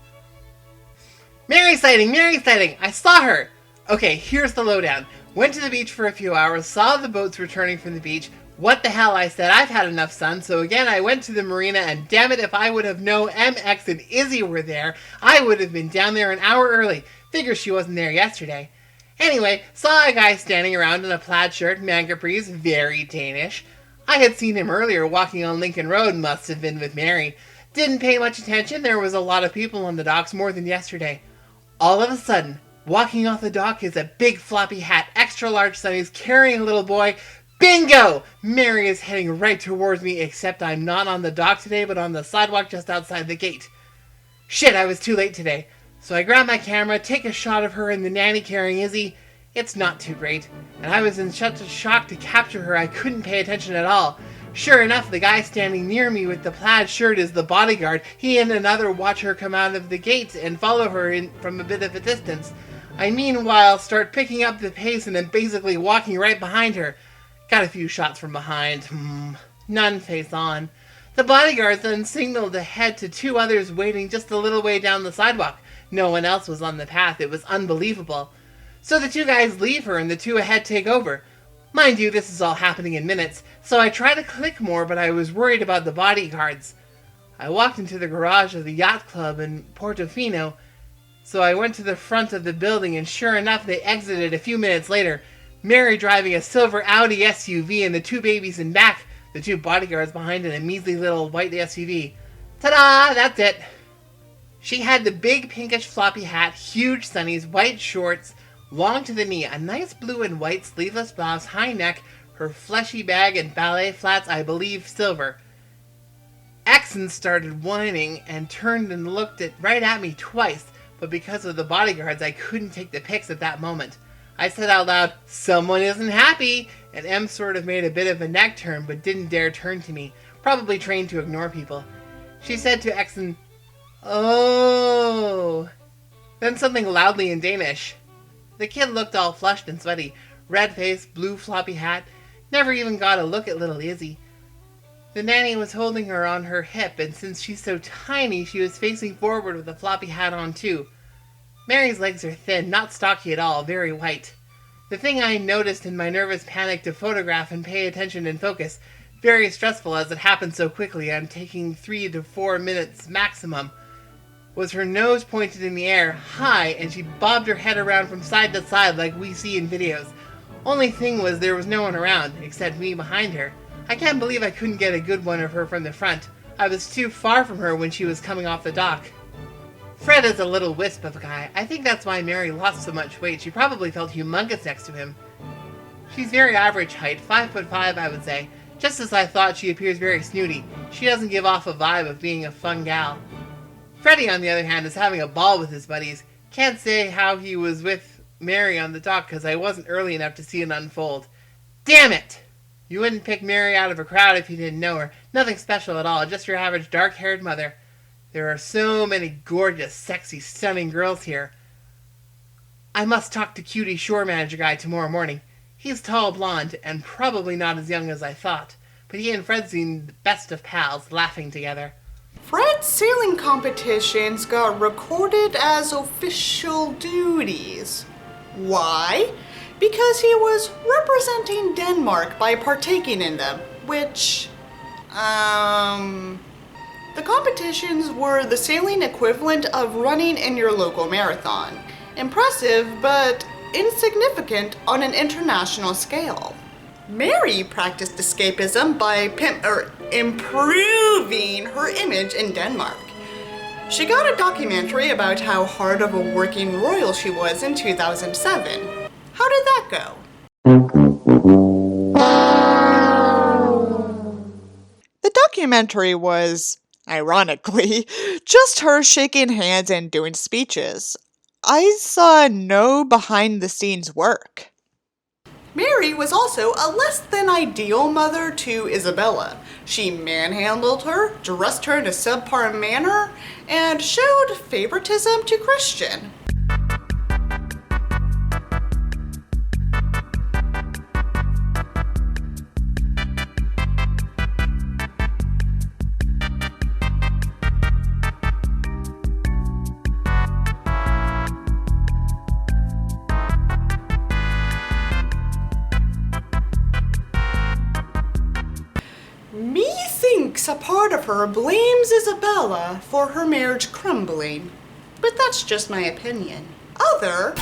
Mary sighting! Mary sighting! I saw her! Okay, here's the lowdown. Went to the beach for a few hours, saw the boats returning from the beach. What the hell, I said, I've had enough sun. So again, I went to the marina, and damn it, if I would have known MX and Izzy were there, I would have been down there an hour early. Figure she wasn't there yesterday. Anyway, saw a guy standing around in a plaid shirt, Margrethe, very Danish. I had seen him earlier walking on Lincoln Road, must have been with Mary. Didn't pay much attention, there was a lot of people on the docks, more than yesterday. All of a sudden, walking off the dock is a big floppy hat, extra large sunnies, carrying a little boy. Bingo! Mary is heading right towards me, except I'm not on the dock today, but on the sidewalk just outside the gate. Shit, I was too late today. So I grab my camera, take a shot of her and the nanny carrying Izzy. It's not too great, and I was in such a shock to capture her I couldn't pay attention at all. Sure enough, the guy standing near me with the plaid shirt is the bodyguard. He and another watch her come out of the gate and follow her from a bit of a distance. I meanwhile start picking up the pace and am basically walking right behind her. Got a few shots from behind. None face on. The bodyguards then signaled ahead to two others waiting just a little way down the sidewalk. No one else was on the path. It was unbelievable. So the two guys leave her and the two ahead take over. Mind you, this is all happening in minutes, so I try to click more, but I was worried about the bodyguards. I walked into the garage of the yacht club in Portofino. So I went to the front of the building, and sure enough, they exited a few minutes later. Mary driving a silver Audi SUV and the two babies in back, the two bodyguards behind in a measly little white SUV. Ta-da! That's it. She had the big pinkish floppy hat, huge sunnies, white shorts, long to the knee, a nice blue and white sleeveless blouse, high neck, her fleshy bag and ballet flats, I believe silver. Exon started whining and turned and looked right at me twice, but because of the bodyguards, I couldn't take the pics at that moment. I said out loud, "Someone isn't happy," and M sort of made a bit of a neck turn, but didn't dare turn to me, probably trained to ignore people. She said to Exon, "Oh," then something loudly in Danish. The kid looked all flushed and sweaty, red face, blue floppy hat, never even got a look at little Izzy. The nanny was holding her on her hip, and since she's so tiny, she was facing forward with the floppy hat on too. Mary's legs are thin, not stocky at all, very white. The thing I noticed in my nervous panic to photograph and pay attention and focus, very stressful as it happened so quickly, I'm taking 3 to 4 minutes maximum, was her nose pointed in the air, high, and she bobbed her head around from side to side like we see in videos. Only thing was there was no one around, except me behind her. I can't believe I couldn't get a good one of her from the front. I was too far from her when she was coming off the dock. Fred is a little wisp of a guy. I think that's why Mary lost so much weight. She probably felt humongous next to him. She's very average height, 5'5" I would say. Just as I thought, she appears very snooty. She doesn't give off a vibe of being a fun gal. Freddie, on the other hand, is having a ball with his buddies. Can't say how he was with Mary on the dock because I wasn't early enough to see it unfold. Damn it! You wouldn't pick Mary out of a crowd if you didn't know her. Nothing special at all, just your average dark-haired mother. There are so many gorgeous, sexy, stunning girls here. I must talk to Cutie Shore Manager guy tomorrow morning. He's tall blonde, and probably not as young as I thought. But he and Fred seem the best of pals, laughing together. Fred's sailing competitions got recorded as official duties. Why? Because he was representing Denmark by partaking in them, which, the competitions were the sailing equivalent of running in your local marathon. Impressive, but insignificant on an international scale. Mary practiced escapism by improving her image in Denmark. She got a documentary about how hard of a working royal she was in 2007. How did that go? The documentary was, ironically, just her shaking hands and doing speeches. I saw no behind-the-scenes work. Mary was also a less than ideal mother to Isabella. She manhandled her, dressed her in a subpar manner, and showed favoritism to Christian. Methinks a part of her blames Isabella for her marriage crumbling, but that's just my opinion. Other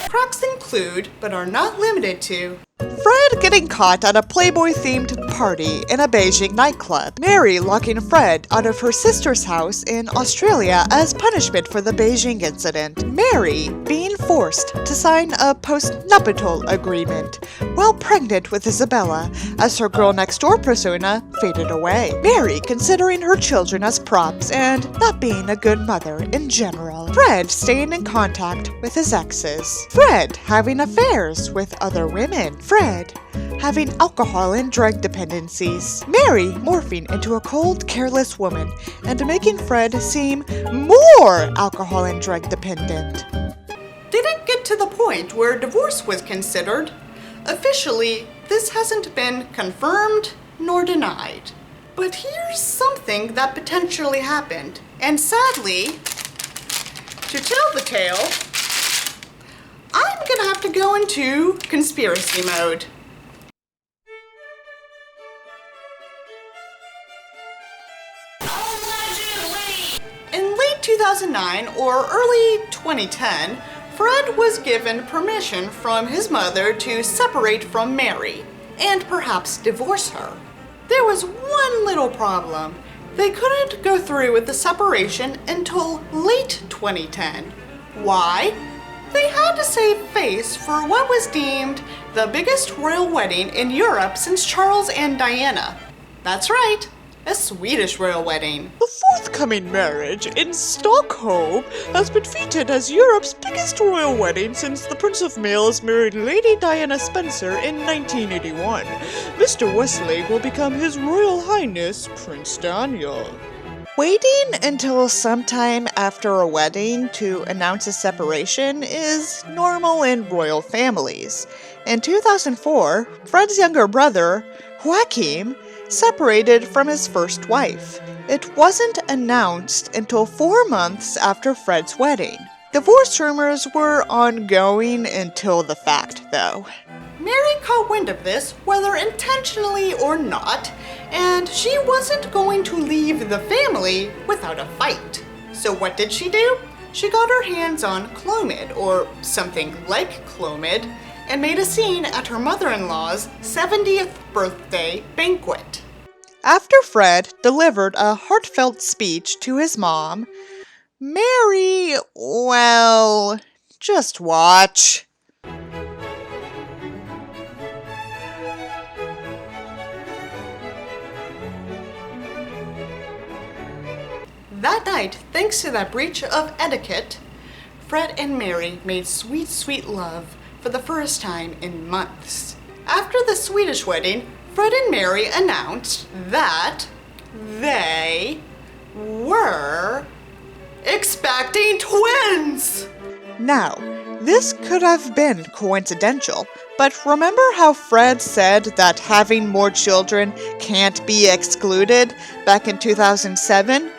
cracks include, but are not limited to, Fred getting caught at a Playboy-themed party in a Beijing nightclub. Mary locking Fred out of her sister's house in Australia as punishment for the Beijing incident. Mary being forced to sign a post-nuptial agreement while pregnant with Isabella as her girl-next-door persona faded away. Mary considering her children as props and not being a good mother in general. Fred staying in contact with his exes. Fred having affairs with other women. Fred having alcohol and drug dependencies. Mary morphing into a cold, careless woman and making Fred seem more alcohol and drug dependent. Didn't get to the point where divorce was considered. Officially, this hasn't been confirmed nor denied. But here's something that potentially happened. And sadly, to tell the tale, I'm gonna have to go into conspiracy mode. In late 2009 or early 2010, Fred was given permission from his mother to separate from Mary and perhaps divorce her. There was one little problem. They couldn't go through with the separation until late 2010. Why? They had to save face for what was deemed the biggest royal wedding in Europe since Charles and Diana. That's right, a Swedish royal wedding. The forthcoming marriage in Stockholm has been featured as Europe's biggest royal wedding since the Prince of Wales married Lady Diana Spencer in 1981. Mr. Westlake will become His Royal Highness Prince Daniel. Waiting until sometime after a wedding to announce a separation is normal in royal families. In 2004, Fred's younger brother, Joachim, separated from his first wife. It wasn't announced until 4 months after Fred's wedding. Divorce rumors were ongoing until the fact, though. Mary caught wind of this, whether intentionally or not, and she wasn't going to leave the family without a fight. So what did she do? She got her hands on Clomid, or something like Clomid, and made a scene at her mother-in-law's 70th birthday banquet. After Fred delivered a heartfelt speech to his mom, Mary, well, just watch. That night, thanks to that breach of etiquette, Fred and Mary made sweet, sweet love for the first time in months. After the Swedish wedding, Fred and Mary announced that they were expecting twins! Now, this could have been coincidental, but remember how Fred said that having more children can't be excluded back in 2007?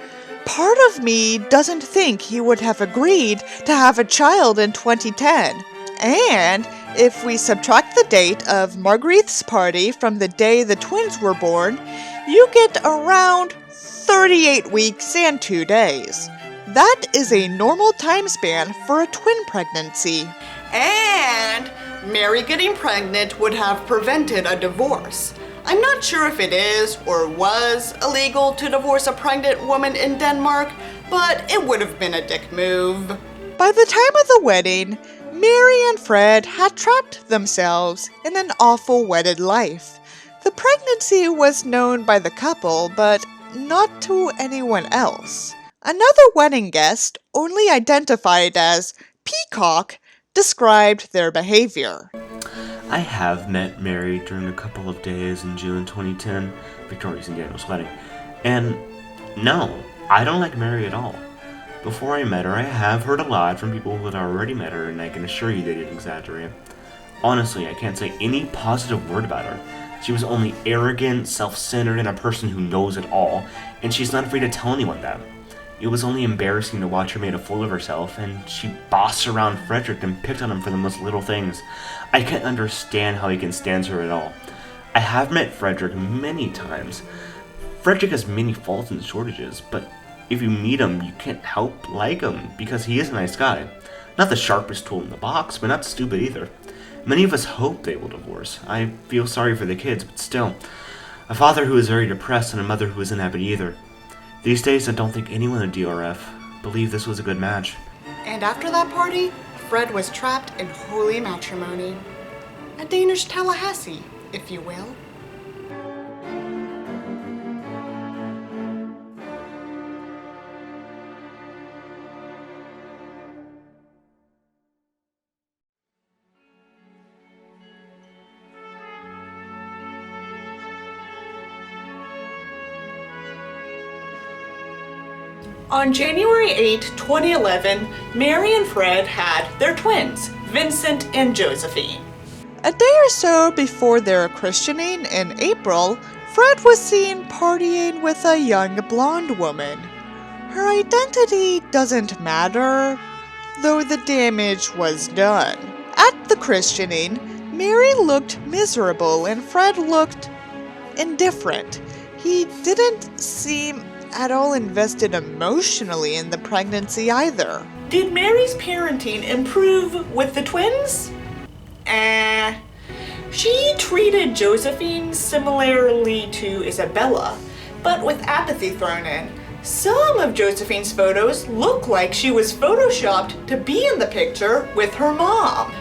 Part of me doesn't think he would have agreed to have a child in 2010. And if we subtract the date of Margrethe's party from the day the twins were born, you get around 38 weeks and 2 days. That is a normal time span for a twin pregnancy. And Mary getting pregnant would have prevented a divorce. I'm not sure if it is or was illegal to divorce a pregnant woman in Denmark, but it would have been a dick move. By the time of the wedding, Mary and Fred had trapped themselves in an awful wedded life. The pregnancy was known by the couple, but not to anyone else. Another wedding guest, only identified as Peacock, described their behavior. I have met Mary during a couple of days in June 2010, Victoria's and Daniel's wedding, and no, I don't like Mary at all. Before I met her, I have heard a lot from people who had already met her, and I can assure you they didn't exaggerate. Honestly, I can't say any positive word about her. She was only arrogant, self-centered, and a person who knows it all, and she's not afraid to tell anyone that. It was only embarrassing to watch her make a fool of herself, and she bossed around Frederik and picked on him for the most little things. I can't understand how he can stand her at all. I have met Frederik many times. Frederik has many faults and shortages, but if you meet him, you can't help like him, because he is a nice guy. Not the sharpest tool in the box, but not stupid either. Many of us hope they will divorce. I feel sorry for the kids, but still. A father who is very depressed and a mother who isn't happy either. These days, I don't think anyone at DRF believed this was a good match. And after that party, Fred was trapped in holy matrimony. A Danish Tallahassee, if you will. On January 8, 2011, Mary and Fred had their twins, Vincent and Josephine. A day or so before their christening in April, Fred was seen partying with a young blonde woman. Her identity doesn't matter, though the damage was done. At the christening, Mary looked miserable and Fred looked indifferent. He didn't seem at all invested emotionally in the pregnancy either. Did Mary's parenting improve with the twins? She treated Josephine similarly to Isabella, but with apathy thrown in. Some of Josephine's photos look like she was photoshopped to be in the picture with her mom.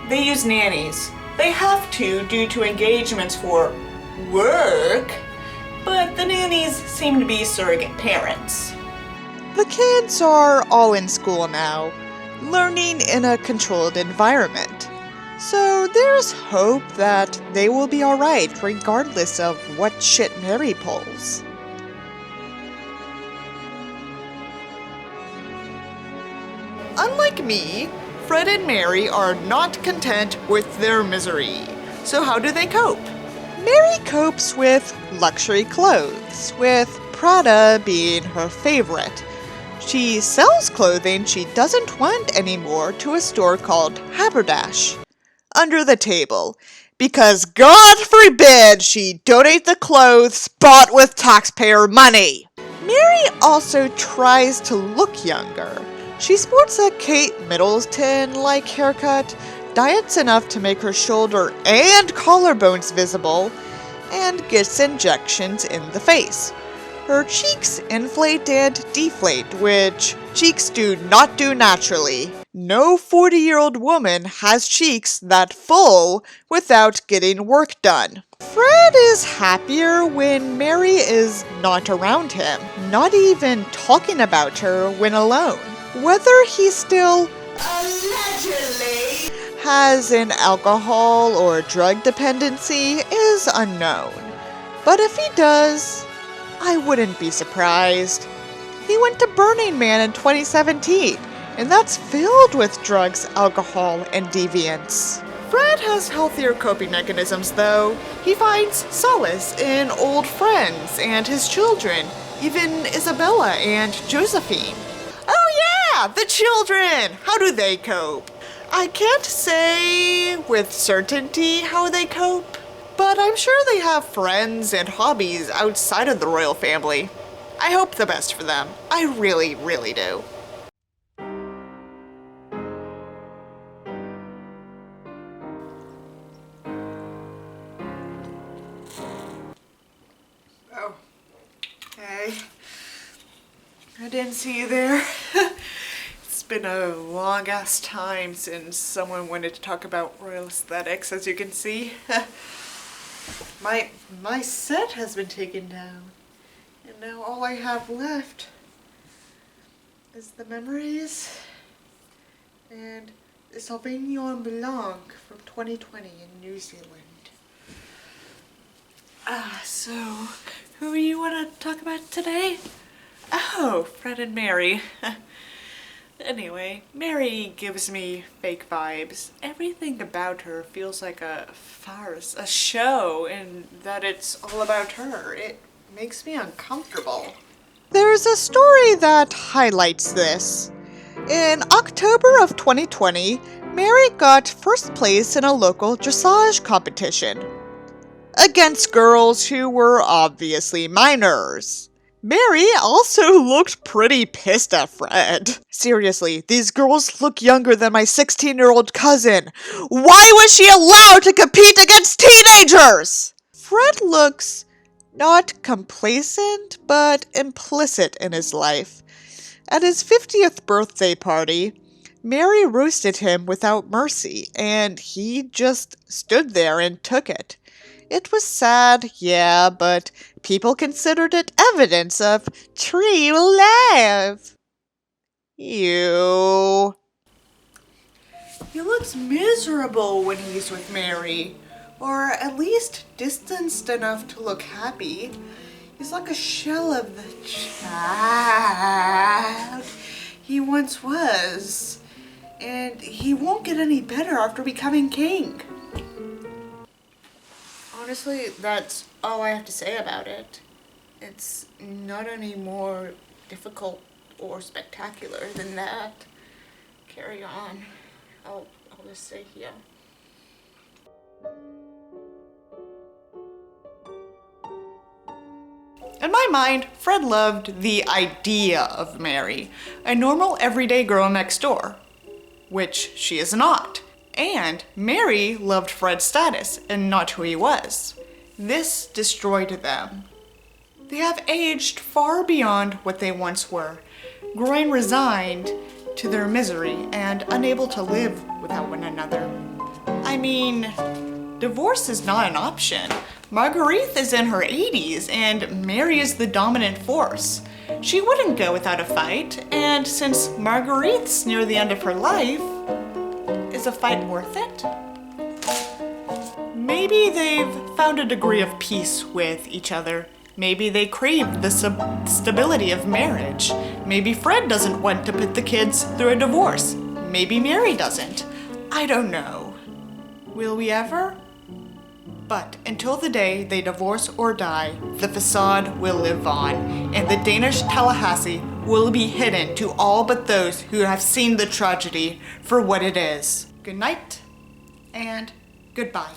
They use nannies. They have to due to engagements for work, but the nannies seem to be surrogate parents. The kids are all in school now, learning in a controlled environment. So there's hope that they will be alright regardless of what shit Mary pulls. Unlike me, Fred and Mary are not content with their misery. So how do they cope? Mary copes with luxury clothes, with Prada being her favorite. She sells clothing she doesn't want anymore to a store called Haberdash, under the table, because God forbid she donate the clothes bought with taxpayer money. Mary also tries to look younger. She sports a Kate Middleton-like haircut, diets enough to make her shoulder and collarbones visible, and gets injections in the face. Her cheeks inflate and deflate, which cheeks do not do naturally. No 40-year-old woman has cheeks that full without getting work done. Fred is happier when Mary is not around him, not even talking about her when alone. Whether he still allegedly has an alcohol or drug dependency is unknown. But if he does, I wouldn't be surprised. He went to Burning Man in 2017, and that's filled with drugs, alcohol, and deviance. Fred has healthier coping mechanisms, though. He finds solace in old friends and his children, even Isabella and Josephine. Oh yeah, the children! How do they cope? I can't say with certainty how they cope, but I'm sure they have friends and hobbies outside of the royal family. I hope the best for them. I really, really do. Oh, hey. I didn't see you there. It's been a long-ass time since someone wanted to talk about royal aesthetics, as you can see. My set has been taken down, and now all I have left is the memories and the Sauvignon Blanc from 2020 in New Zealand. So who do you want to talk about today? Oh, Fred and Mary. Anyway, Mary gives me fake vibes. Everything about her feels like a farce, a show, and that it's all about her. It makes me uncomfortable. There's a story that highlights this. In October of 2020, Mary got first place in a local dressage competition against girls who were obviously minors. Mary also looked pretty pissed at Fred. Seriously, these girls look younger than my 16-year-old cousin. Why was she allowed to compete against teenagers? Fred looks not complacent, but implicit in his life. At his 50th birthday party, Mary roasted him without mercy, and he just stood there and took it. It was sad, yeah, but people considered it evidence of true love. Ew. He looks miserable when he's with Mary, or at least distanced enough to look happy. He's like a shell of the child he once was, and he won't get any better after becoming king. Honestly, that's all I have to say about it. It's not any more difficult or spectacular than that. Carry on. I'll just stay here. In my mind, Fred loved the idea of Mary, a normal everyday girl next door, which she is not. And Mary loved Fred's status and not who he was. This destroyed them. They have aged far beyond what they once were, growing resigned to their misery and unable to live without one another. I mean, divorce is not an option. Margrethe is in her 80s and Mary is the dominant force. She wouldn't go without a fight, and since Margrethe's near the end of her life, is a fight worth it? Maybe they've found a degree of peace with each other. Maybe they crave the stability of marriage. Maybe Fred doesn't want to put the kids through a divorce. Maybe Mary doesn't. I don't know. Will we ever? But until the day they divorce or die, the facade will live on, and the Danish Tallahassee will be hidden to all but those who have seen the tragedy for what it is. Good night, and goodbye.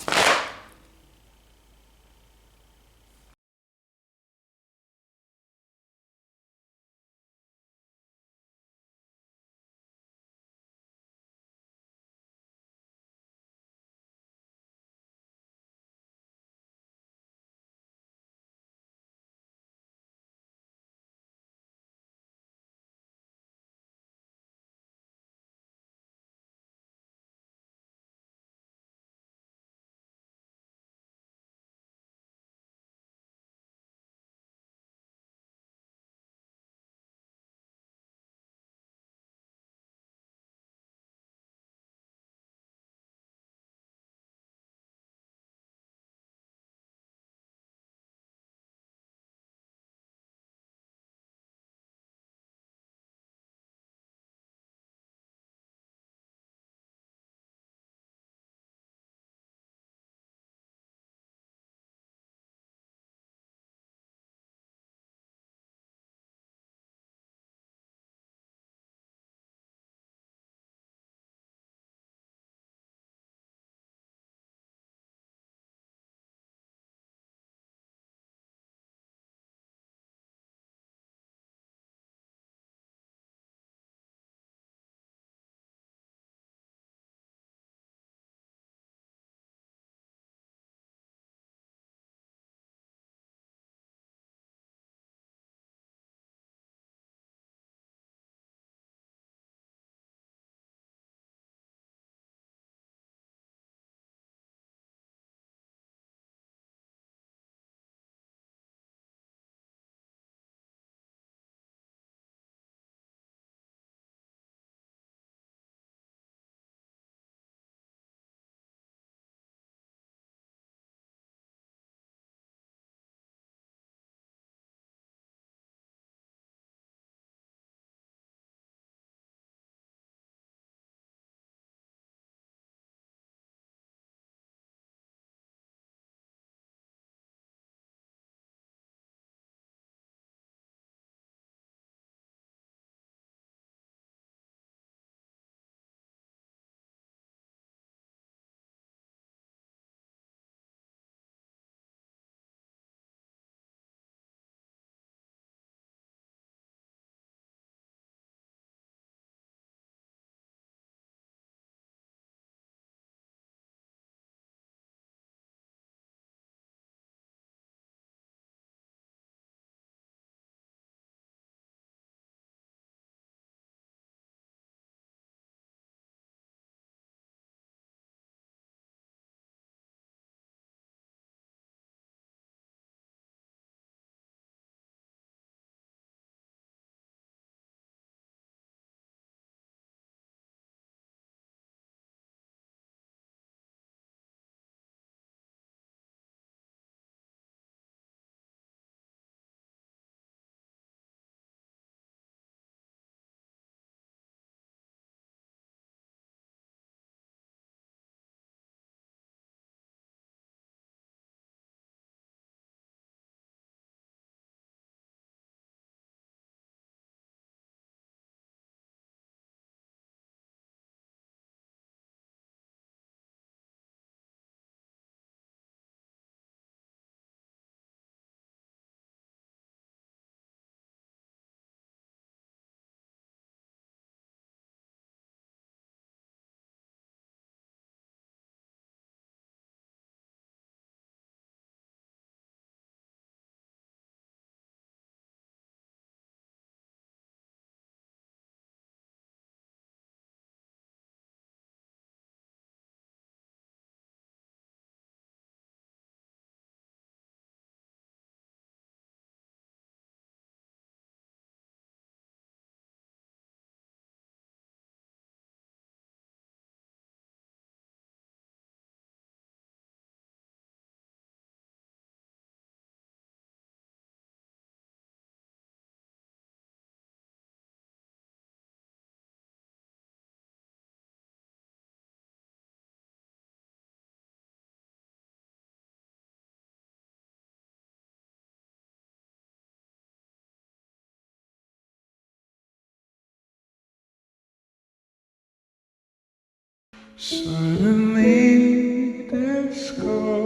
Suddenly there's score.